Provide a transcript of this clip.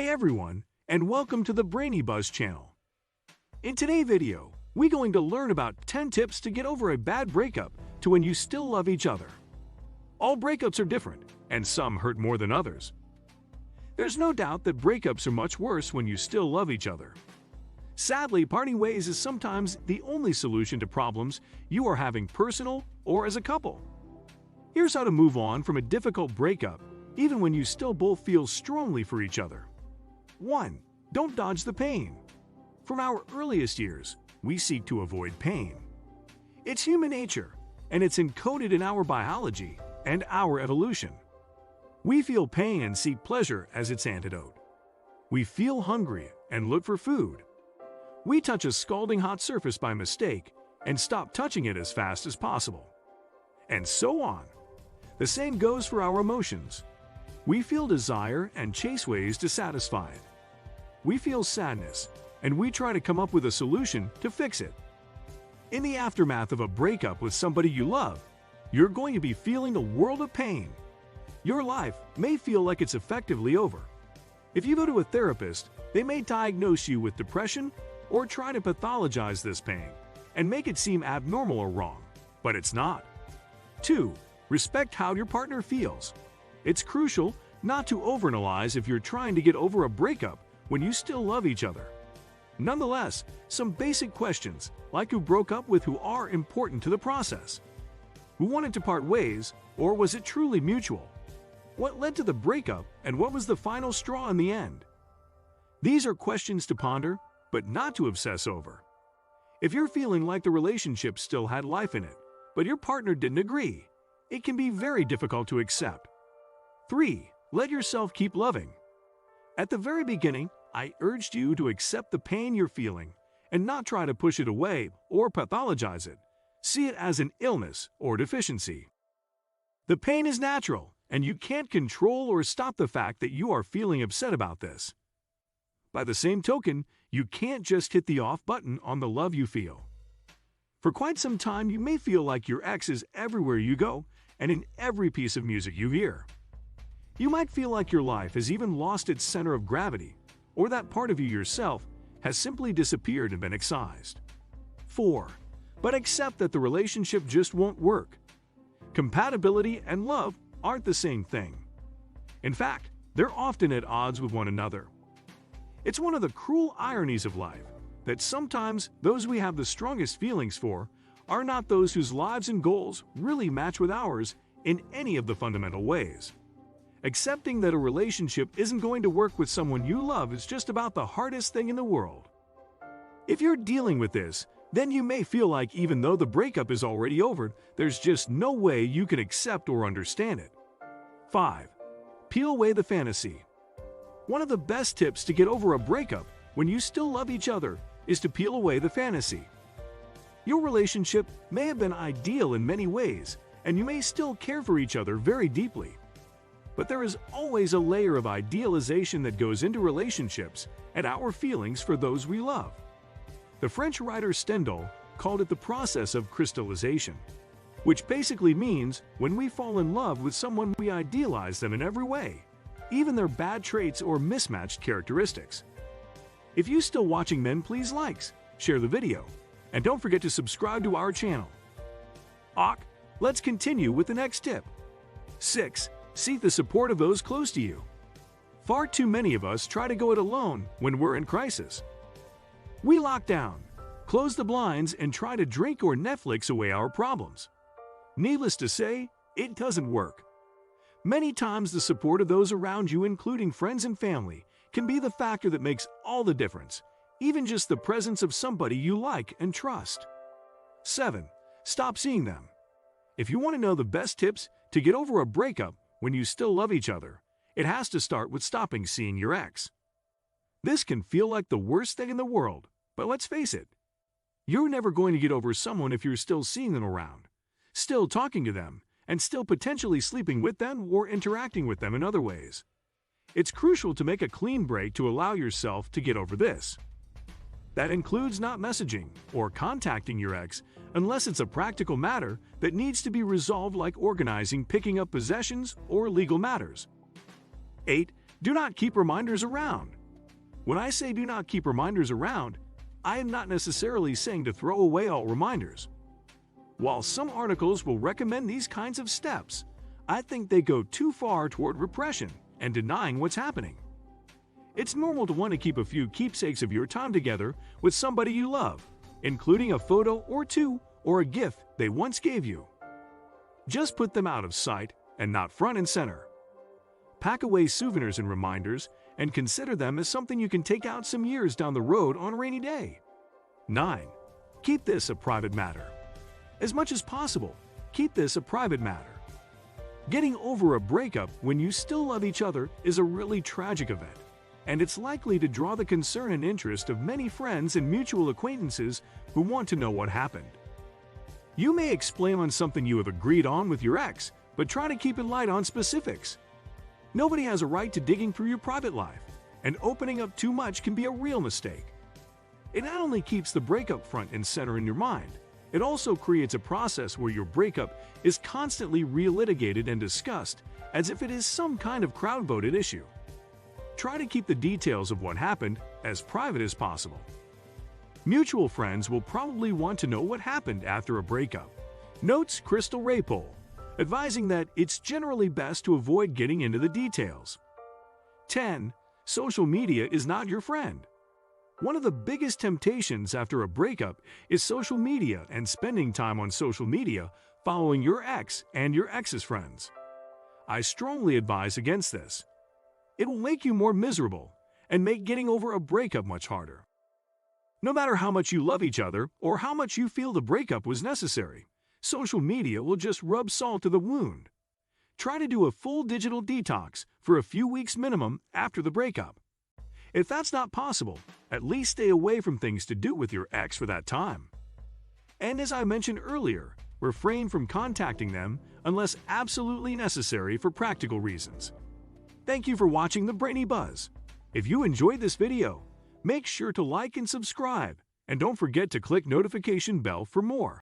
Hey everyone, and welcome to the Brainy Buzz channel. In today's video, we're going to learn about 10 tips to get over a bad breakup to when you still love each other. All breakups are different, and some hurt more than others. There's no doubt that breakups are much worse when you still love each other. Sadly, parting ways is sometimes the only solution to problems you are having personal or as a couple. Here's how to move on from a difficult breakup, even when you still both feel strongly for each other. 1. Don't dodge the pain. From our earliest years, we seek to avoid pain. It's human nature, and it's encoded in our biology and our evolution. We feel pain and seek pleasure as its antidote. We feel hungry and look for food. We touch a scalding hot surface by mistake and stop touching it as fast as possible. And so on. The same goes for our emotions. We feel desire and chase ways to satisfy it. We feel sadness, and we try to come up with a solution to fix it. In the aftermath of a breakup with somebody you love, you're going to be feeling a world of pain. Your life may feel like it's effectively over. If you go to a therapist, they may diagnose you with depression or try to pathologize this pain and make it seem abnormal or wrong, but it's not. 2. Respect how your partner feels. It's crucial not to overanalyze if you're trying to get over a breakup when you still love each other. Nonetheless, some basic questions, like who broke up with who, are important to the process. Who wanted to part ways, or was it truly mutual? What led to the breakup, and what was the final straw in the end? These are questions to ponder, but not to obsess over. If you're feeling like the relationship still had life in it, but your partner didn't agree, it can be very difficult to accept. 3. Let yourself keep loving. At the very beginning, I urged you to accept the pain you're feeling and not try to push it away or pathologize it. See it as an illness or deficiency. The pain is natural, and you can't control or stop the fact that you are feeling upset about this. By the same token, you can't just hit the off button on the love you feel. For quite some time, you may feel like your ex is everywhere you go and in every piece of music you hear. You might feel like your life has even lost its center of gravity, or that part of you yourself has simply disappeared and been excised. 4. But accept that the relationship just won't work. Compatibility and love aren't the same thing. In fact, they're often at odds with one another. It's one of the cruel ironies of life that sometimes those we have the strongest feelings for are not those whose lives and goals really match with ours in any of the fundamental ways. Accepting that a relationship isn't going to work with someone you love is just about the hardest thing in the world. If you're dealing with this, then you may feel like even though the breakup is already over, there's just no way you can accept or understand it. 5. Peel away the fantasy. One of the best tips to get over a breakup when you still love each other is to peel away the fantasy. Your relationship may have been ideal in many ways, and you may still care for each other very deeply. But there is always a layer of idealization that goes into relationships and our feelings for those we love. The French writer Stendhal called it the process of crystallization, which basically means when we fall in love with someone, we idealize them in every way, even their bad traits or mismatched characteristics. If you're still watching, then please share the video, and don't forget to subscribe to our channel. Let's continue with the next tip. 6. Seek the support of those close to you. Far too many of us try to go it alone when we're in crisis. We lock down, close the blinds, and try to drink or Netflix away our problems. Needless to say, it doesn't work. Many times the support of those around you, including friends and family, can be the factor that makes all the difference, even just the presence of somebody you like and trust. 7. Stop seeing them. If you want to know the best tips to get over a breakup when you still love each other, it has to start with stopping seeing your ex. This can feel like the worst thing in the world, but let's face it. You're never going to get over someone if you're still seeing them around, still talking to them, and still potentially sleeping with them or interacting with them in other ways. It's crucial to make a clean break to allow yourself to get over this. That includes not messaging or contacting your ex unless it's a practical matter that needs to be resolved, like organizing, picking up possessions, or legal matters. 8. Do not keep reminders around. When I say do not keep reminders around, I am not necessarily saying to throw away all reminders. While some articles will recommend these kinds of steps, I think they go too far toward repression and denying what's happening. It's normal to want to keep a few keepsakes of your time together with somebody you love, including a photo or two or a gift they once gave you. Just put them out of sight and not front and center. Pack away souvenirs and reminders and consider them as something you can take out some years down the road on a rainy day. 9. Keep this a private matter. As much as possible, keep this a private matter. Getting over a breakup when you still love each other is a really tragic event, and it's likely to draw the concern and interest of many friends and mutual acquaintances who want to know what happened. You may explain on something you have agreed on with your ex, but try to keep it light on specifics. Nobody has a right to digging through your private life, and opening up too much can be a real mistake. It not only keeps the breakup front and center in your mind, it also creates a process where your breakup is constantly relitigated and discussed as if it is some kind of crowd-voted issue. Try to keep the details of what happened as private as possible. Mutual friends will probably want to know what happened after a breakup. Notes Crystal Ray poll, advising that it's generally best to avoid getting into the details. 10. Social media is not your friend. One of the biggest temptations after a breakup is social media and spending time on social media following your ex and your ex's friends. I strongly advise against this. It will make you more miserable and make getting over a breakup much harder. No matter how much you love each other or how much you feel the breakup was necessary, social media will just rub salt to the wound. Try to do a full digital detox for a few weeks minimum after the breakup. If that's not possible, at least stay away from things to do with your ex for that time. And as I mentioned earlier, refrain from contacting them unless absolutely necessary for practical reasons. Thank you for watching the Brainy Buzz. If you enjoyed this video, make sure to like and subscribe, and don't forget to click notification bell for more.